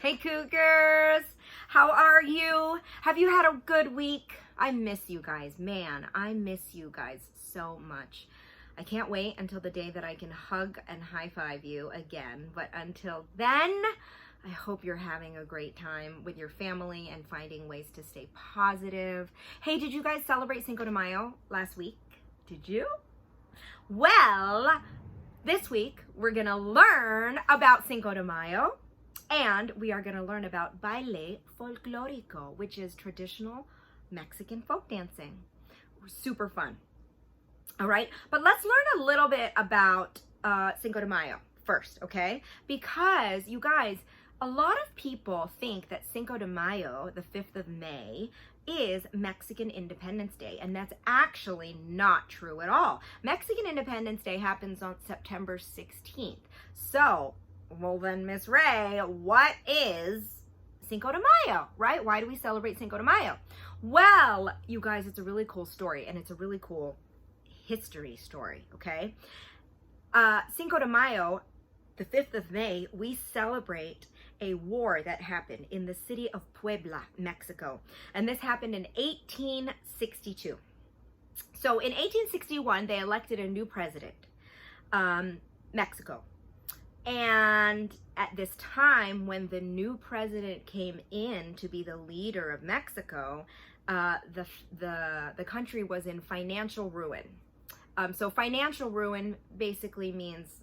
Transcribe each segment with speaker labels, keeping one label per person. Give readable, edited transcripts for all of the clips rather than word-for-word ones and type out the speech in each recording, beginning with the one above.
Speaker 1: Hey Cougars, how are you? Have you had a good week? I miss you guys, man. I miss you guys so much. I can't wait until the day that I can hug and high five you again. But until then, I hope you're having a great time with your family and finding ways to stay positive. Hey, did you guys celebrate Cinco de Mayo last week? Did you? Well, this week we're gonna learn about Cinco de Mayo. And we are going to learn about baile folklorico, which is traditional Mexican folk dancing. Super fun. All right, but let's learn a little bit about Cinco de Mayo first, okay? Because you guys, a lot of people think that Cinco de Mayo, the 5th of May, is Mexican Independence Day, and that's actually not true at all. Mexican Independence Day happens on September 16th. So, well then, Miss Ray, what is Cinco de Mayo, right? Why do we celebrate Cinco de Mayo? Well, you guys, it's a really cool story, and it's a really cool history story, okay? Cinco de Mayo, the 5th of May, we celebrate a war that happened in the city of Puebla, Mexico. And this happened in 1862. So in 1861, they elected a new president, Mexico. And at this time, when the new president came in to be the leader of Mexico, the country was in financial ruin. So financial ruin basically means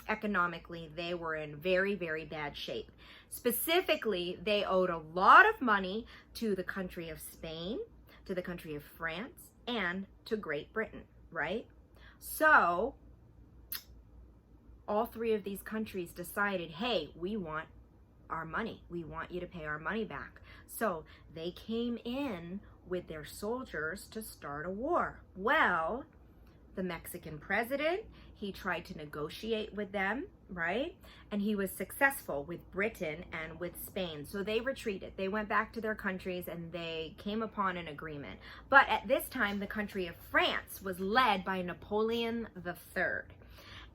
Speaker 1: economically they were in very, very bad shape. Specifically, they owed a lot of money to the country of Spain, to the country of France, and to Great Britain, right? So all three of these countries decided, hey, we want our money. We want you to pay our money back. So they came in with their soldiers to start a war. Well, the Mexican president, he tried to negotiate with them, right? And he was successful with Britain and with Spain. So they retreated. They went back to their countries and they came upon an agreement. But at this time, the country of France was led by Napoleon III.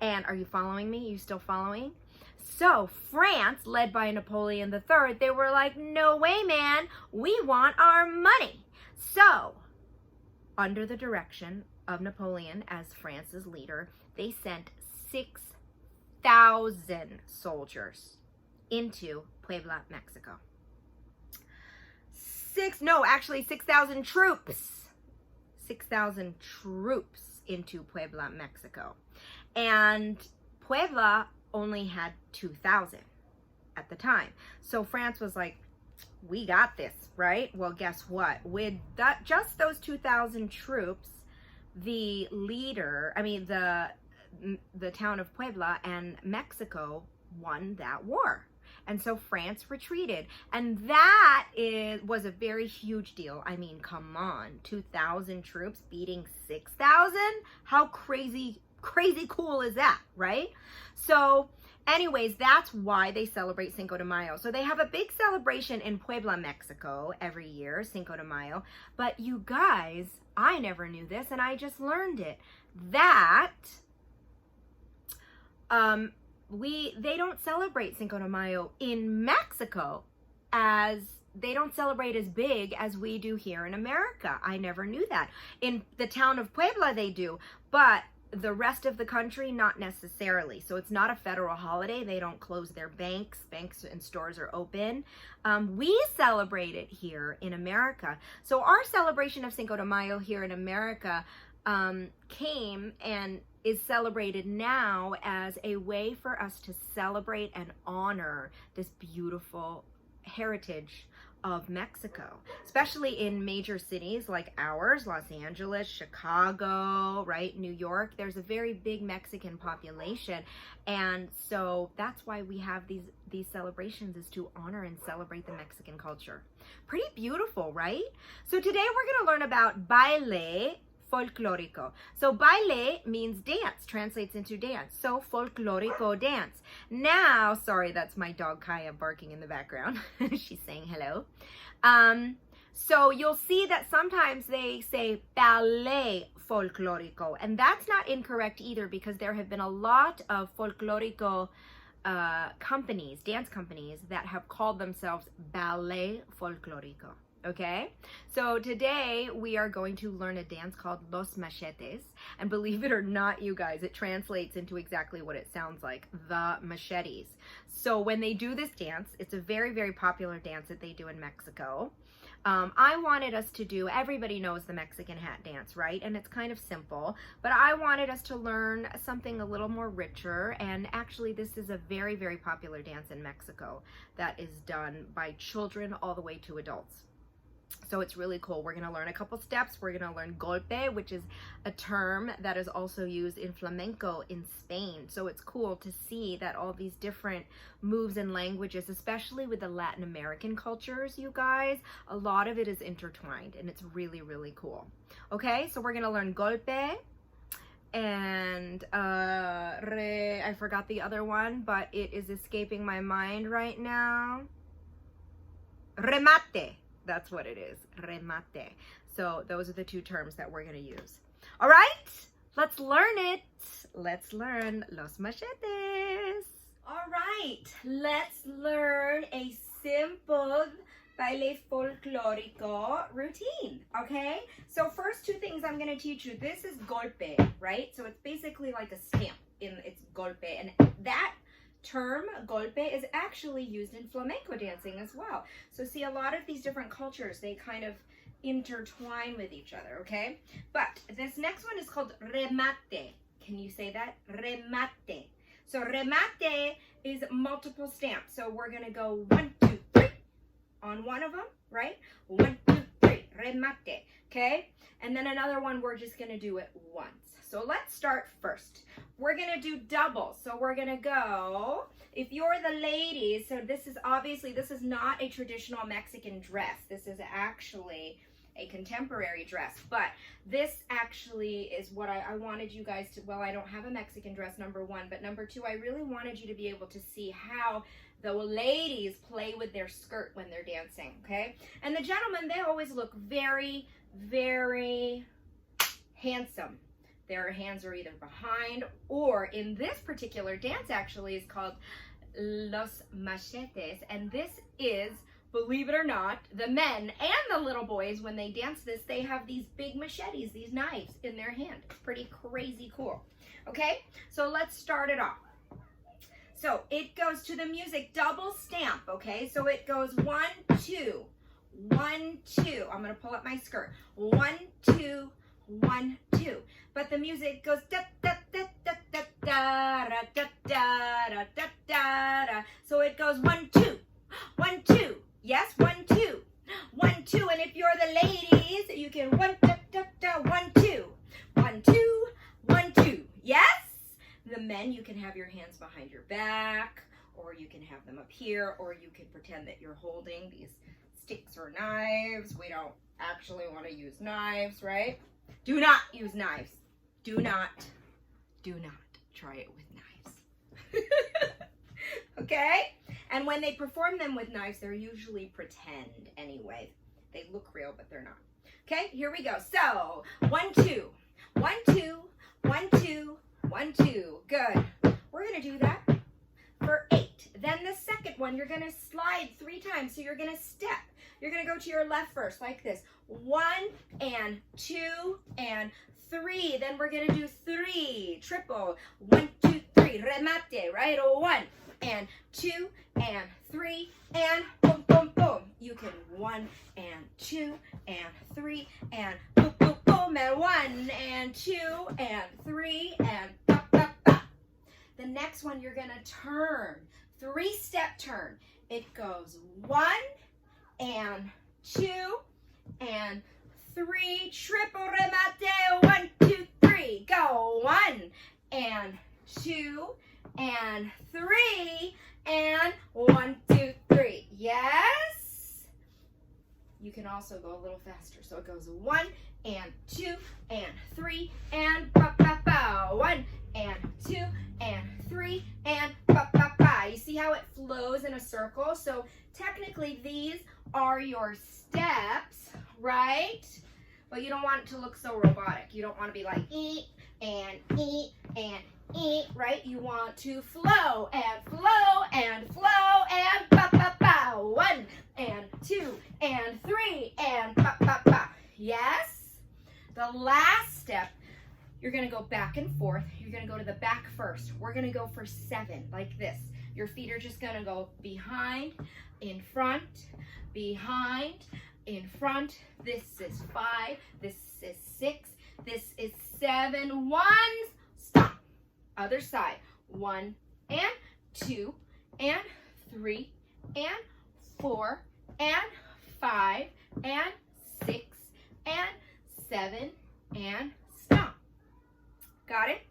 Speaker 1: And are you following me? You still following? So France, led by Napoleon III, they were like, no way, man. We want our money. So under the direction of Napoleon as France's leader, they sent 6,000 soldiers into Puebla, Mexico. 6,000 troops. 6,000 troops into Puebla, Mexico. And Puebla only had 2,000 at the time. So France was like, we got this, right? Well, guess what? With just those 2,000 troops, the town of Puebla and Mexico won that war. And so France retreated. And that was a very huge deal. I mean, come on, 2,000 troops beating 6,000? How crazy cool is that, right? So anyways, that's why they celebrate Cinco de Mayo. So they have a big celebration in Puebla, Mexico every year, Cinco de Mayo. But you guys, I never knew this and I just learned it, that they don't celebrate Cinco de Mayo in Mexico, as they don't celebrate as big as we do here in America. I never knew that. In the town of Puebla they do, but the rest of the country, not necessarily. So it's not a federal holiday. They don't close their banks. Banks and stores are open. We celebrate it here in America. So our celebration of Cinco de Mayo here in America came and is celebrated now as a way for us to celebrate and honor this beautiful heritage of Mexico, especially in major cities like ours, Los Angeles, Chicago, right, New York. There's a very big Mexican population, and so that's why we have these celebrations, is to honor and celebrate the Mexican culture. Pretty beautiful, right? So today we're going to learn about baile folklorico. So baile means dance, translates into dance. So folklorico, dance. Now, sorry, that's my dog Kaya barking in the background. She's saying hello. So you'll see that sometimes they say ballet folklorico, and that's not incorrect either, because there have been a lot of folklorico companies, dance companies, that have called themselves Ballet Folklorico. Okay, so today we are going to learn a dance called Los Machetes, and believe it or not, you guys, it translates into exactly what it sounds like, the machetes. So when they do this dance, it's a very, very popular dance that they do in Mexico. I wanted us to do, everybody knows the Mexican hat dance, right? And it's kind of simple, but I wanted us to learn something a little more richer, and actually this is a very, very popular dance in Mexico that is done by children all the way to adults. So it's really cool. We're going to learn a couple steps. We're going to learn golpe, which is a term that is also used in flamenco in Spain. So it's cool to see that all these different moves and languages, especially with the Latin American cultures, you guys, a lot of it is intertwined, and it's really, really cool. Okay, so we're going to learn golpe and I forgot the other one, but it is escaping my mind right now. Remate. That's what it is, remate. So those are the two terms that we're going to use. All right, let's learn it. Let's learn Los Machetes. All right, let's learn a simple baile folklorico routine, okay? So first two things I'm going to teach you. This is golpe, right? So it's basically like a stamp it's golpe, and that term golpe is actually used in flamenco dancing as well. So see, a lot of these different cultures, they kind of intertwine with each other, okay? But this next one is called remate. Can you say that? Remate. So remate is multiple stamps. So we're gonna go 1, 2, 3 on one of them, right? 1, 2, 3, remate, okay? And then another one, we're just gonna do it once. So let's start first. We're gonna do doubles. So we're gonna go, if you're the ladies, so this is obviously, this is not a traditional Mexican dress. This is actually a contemporary dress, but this actually is what I wanted you guys to, well, I don't have a Mexican dress, number one, but number two, I really wanted you to be able to see how the ladies play with their skirt when they're dancing, okay? And the gentlemen, they always look very, very handsome. Their hands are either behind, or in this particular dance actually is called Los Machetes, and this is, believe it or not, the men and the little boys, when they dance this, they have these big machetes, these knives in their hand. It's pretty crazy cool. Okay, so let's start it off. So it goes to the music, double stamp, okay? So it goes 1, 2, 1, 2. I'm gonna pull up my skirt. 1, 2, 1, 2. But the music goes da da da da da da da da da da da da. So it goes 1, 2, 1, 2. Yes, 1, 2, 1, 2. And if you're the ladies, you can 1 da da da 1, 2, 1, 2, 1, 2. Yes. The men, you can have your hands behind your back, or you can have them up here, or you can pretend that you're holding these sticks or knives. We don't actually want to use knives, right? Do not use knives. Do not try it with knives. Okay? And when they perform them with knives, they're usually pretend anyway. They look real, but they're not. Okay, here we go. So, 1, 2, 1, 2, 1, 2, 1, 2. Good. We're going to do that for 8. Then the second one, you're going to slide 3 times. So you're going to step. You're going to go to your left first, like this. 1 and 2 and 3. Then we're going to do 3. Triple. 1, 2, 3. Remate, right? 1 and 2 and 3 and boom, boom, boom. You can 1 and 2 and 3 and boom, boom, boom. And 1 and 2 and 3 and pop, pop, pop. The next one, you're going to turn. 3-step turn. It goes 1 and 2 and 3, triple remate, 1, 2, 3, go, 1 and 2 and 3 and 1, 2, 3. Yes. You can also go a little faster. So it goes 1 and 2 and 3 and pa pa pa. 1 and 2 and 3 and pa pa pa. You see how it flows in a circle? So technically these are your steps, right? But you don't want it to look so robotic. You don't want to be like eat and eat and right? You want to flow and flow and flow and ba ba ba. 1 and 2 and 3 and ba ba ba. Yes? The last step, you're gonna go back and forth. You're gonna go to the back first. We're gonna go for 7, like this. Your feet are just gonna go behind, in front, behind, in front. This is 5, this is 6, this is 7. 1, stop. Other side. 1 and 2 and 3 and 4 and 5 and 6 and 7 and stop. Got it?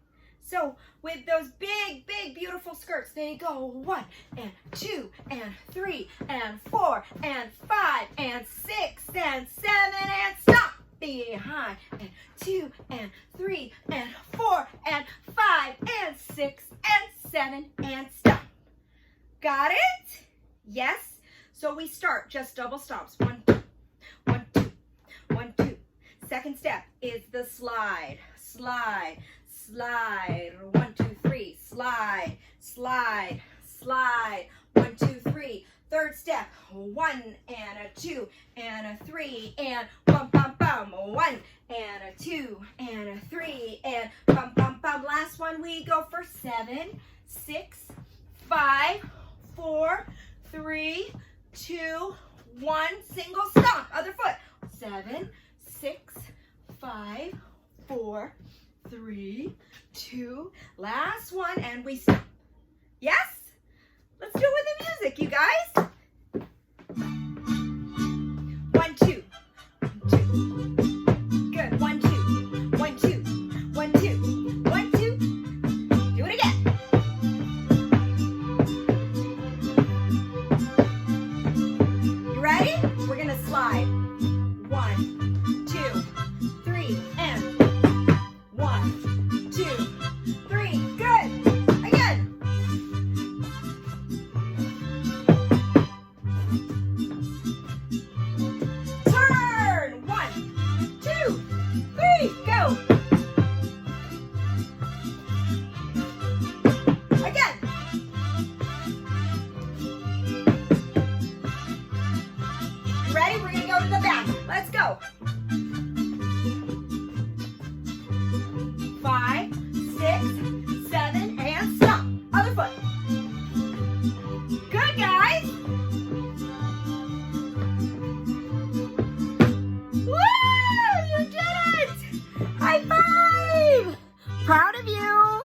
Speaker 1: So with those big, big, beautiful skirts, they go 1 and 2 and 3 and 4 and 5 and 6 and 7 and stop. Behind and 2 and 3 and 4 and 5 and 6 and 7 and stop. Got it? Yes? So we start just double stomps. 1, 2, 1, 2, 1, 2. Second step is the slide. Slide, slide. 1, 2, 3. Slide, slide, slide. 1, 2, 3. Third step. 1 and a 2 and a 3 and bum bum bum. 1 and a 2 and a 3 and bum bum bum. Last one we go for 7, 6, 5, 4, 3, 2, 1. Single stomp. Other foot. 7, 6, 5, 4, 3, 2. Last one and we stop. Yes? Let's do it with the music, you guys.